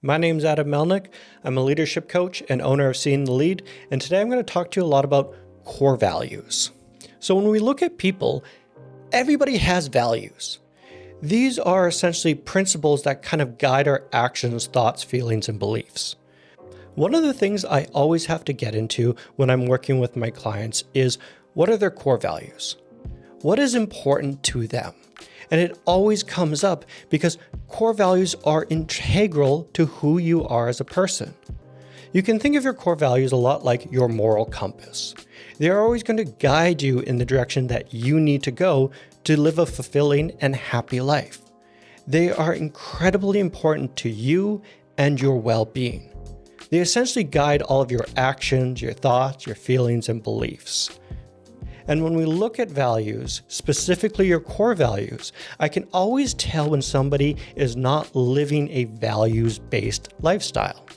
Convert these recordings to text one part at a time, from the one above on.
My name's Adam Melnyk. I'm a leadership coach and owner of Seeing the Lead, and today I'm going to talk to you a lot about core values. So when we look at people, everybody has values. These are essentially principles that kind of guide our actions, thoughts, feelings, and beliefs. One of the things I always have to get into when I'm working with my clients is, what are their core values? What is important to them? And it always comes up because core values are integral to who you are as a person. You can think of your core values a lot like your moral compass. They are always going to guide you in the direction that you need to go to live a fulfilling and happy life. They are incredibly important to you and your well-being. They essentially guide all of your actions, your thoughts, your feelings, and beliefs. And when we look at values, specifically your core values, I can always tell when somebody is not living a values-based lifestyle.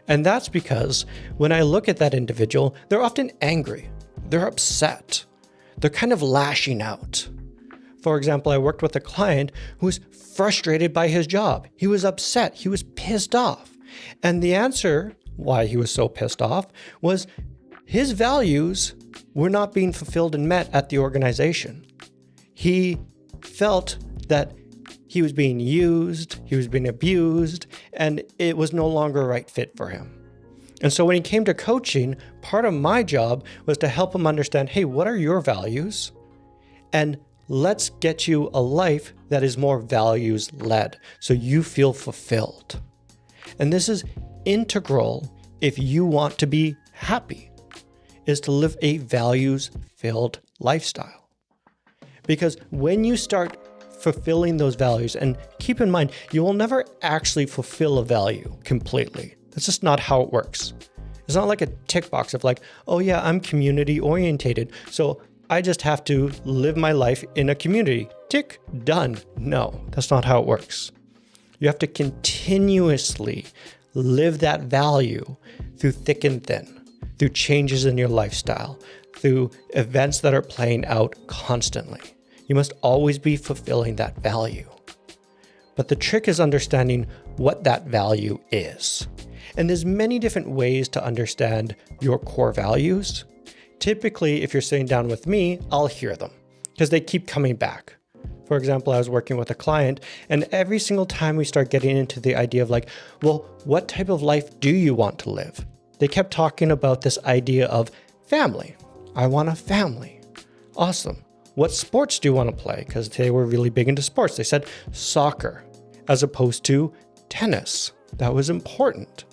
And that's because when I look at that individual, they're often angry, they're upset, they're kind of lashing out. For example, I worked with a client who was frustrated by his job. He was upset, he was pissed off. And the answer why he was so pissed off was his values were not being fulfilled and met at the organization. He felt that he was being used, he was being abused, and it was no longer a right fit for him. And so when he came to coaching, part of my job was to help him understand, hey, what are your values? And let's get you a life that is more values-led, so you feel fulfilled. And this is integral if you want to be happy, is to live a values-filled lifestyle. Because when you start fulfilling those values, and keep in mind, you will never actually fulfill a value completely. That's just not how it works. It's not like a tick box of like, oh yeah, I'm community orientated, so I just have to live my life in a community. Tick, done. No, that's not how it works. You have to continuously live that value through thick and thin, through changes in your lifestyle, through events that are playing out constantly. You must always be fulfilling that value. But the trick is understanding what that value is. And there's many different ways to understand your core values. Typically, if you're sitting down with me, I'll hear them because they keep coming back. For example, I was working with a client, and every single time we start getting into the idea of like, well, what type of life do you want to live? They kept talking about this idea of family. I want a family. Awesome. What sports do you want to play? Because they were really big into sports. They said soccer as opposed to tennis. That was important.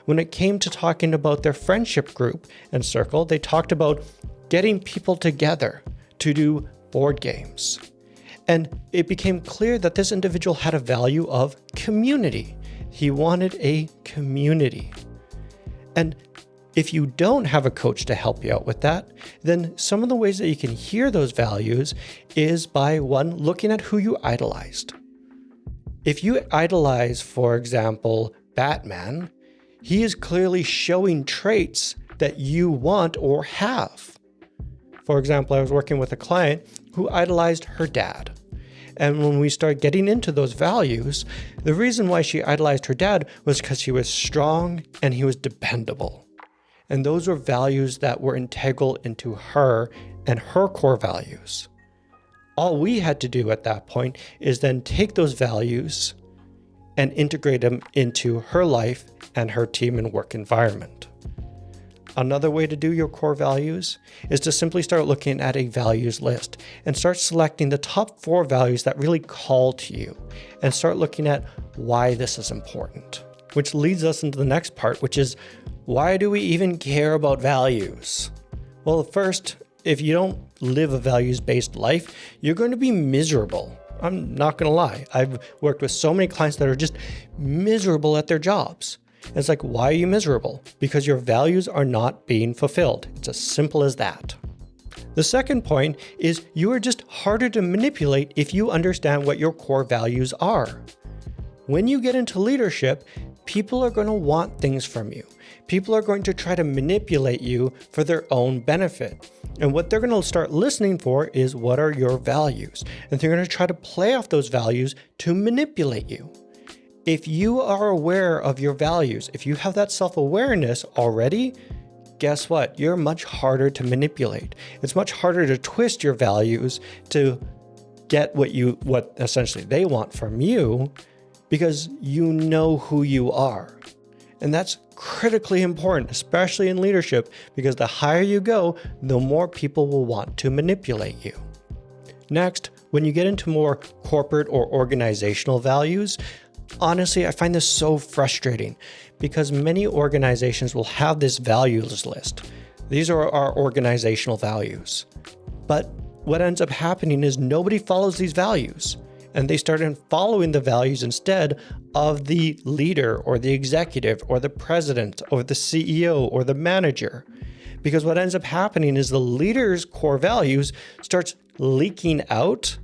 When it came to talking about their friendship group and circle, they talked about getting people together to do board games. And it became clear that this individual had a value of community. He wanted a community. And if you don't have a coach to help you out with that, then some of the ways that you can hear those values is by, one, looking at who you idolized. If you idolize, for example, Batman, he is clearly showing traits that you want or have. For example, I was working with a client who idolized her dad. And when we started getting into those values, the reason why she idolized her dad was because he was strong and he was dependable. And those were values that were integral into her and her core values. All we had to do at that point is then take those values and integrate them into her life and her team and work environment. Another way to do your core values is to simply start looking at a values list and start selecting the top 4 values that really call to you and start looking at why this is important. Which leads us into the next part, which is, why do we even care about values? Well, first, if you don't live a values-based life, you're going to be miserable. I'm not going to lie. I've worked with so many clients that are just miserable at their jobs. And it's like, why are you miserable? Because your values are not being fulfilled. It's as simple as that. The second point is you are just harder to manipulate if you understand what your core values are. When you get into leadership, people are going to want things from you. People are going to try to manipulate you for their own benefit. And what they're going to start listening for is, what are your values? And they're going to try to play off those values to manipulate you. If you are aware of your values, if you have that self-awareness already, guess what? You're much harder to manipulate. It's much harder to twist your values to get what essentially they want from you, because you know who you are. And that's critically important, especially in leadership, because the higher you go, the more people will want to manipulate you. Next, when you get into more corporate or organizational values, honestly, I find this so frustrating because many organizations will have this values list. These are our organizational values. But what ends up happening is nobody follows these values, and they start following the values instead of the leader or the executive or the president or the CEO or the manager. Because what ends up happening is the leader's core values starts leaking out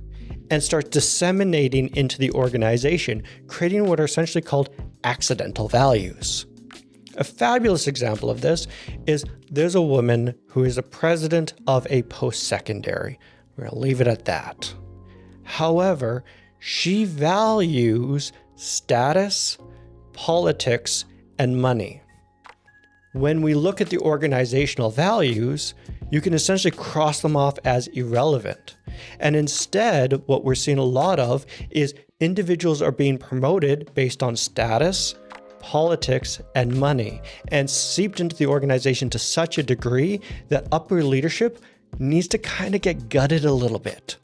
and starts disseminating into the organization, creating what are essentially called accidental values. A fabulous example of this is there's a woman who is a president of a post-secondary. We're going to leave it at that. However, she values status, politics, and money. When we look at the organizational values, you can essentially cross them off as irrelevant. And instead, what we're seeing a lot of is individuals are being promoted based on status, politics, and money, and seeped into the organization to such a degree that upper leadership needs to kind of get gutted a little bit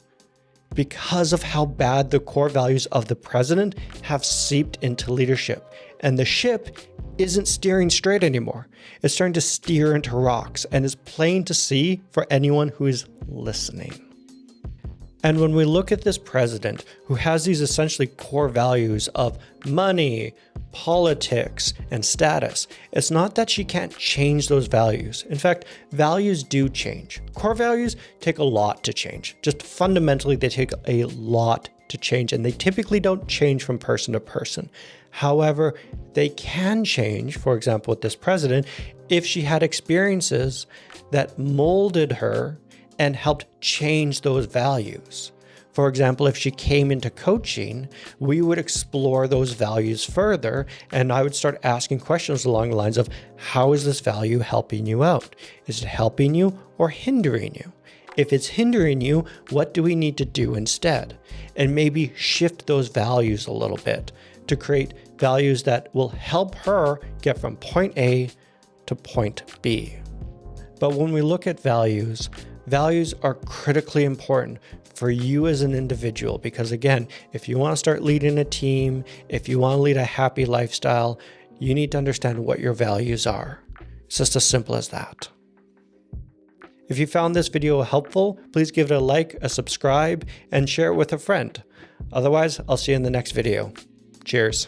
because of how bad the core values of the president have seeped into leadership. And the ship isn't steering straight anymore. It's starting to steer into rocks and is plain to see for anyone who is listening. And when we look at this president who has these essentially core values of money, politics, and status, it's not that she can't change those values. In fact, values do change. Core values take a lot to change. Just fundamentally, they take a lot to change, and they typically don't change from person to person. However, they can change, for example, with this president, if she had experiences that molded her and helped change those values. For example, if she came into coaching, we would explore those values further, and I would start asking questions along the lines of, how is this value helping you out? Is it helping you or hindering you? If it's hindering you, what do we need to do instead? And maybe shift those values a little bit to create values that will help her get from point A to point B. But when we look at values, values are critically important for you as an individual, because again, if you want to start leading a team, if you want to lead a happy lifestyle, you need to understand what your values are. It's just as simple as that. If you found this video helpful, please give it a like, a subscribe, and share it with a friend. Otherwise, I'll see you in the next video. Cheers.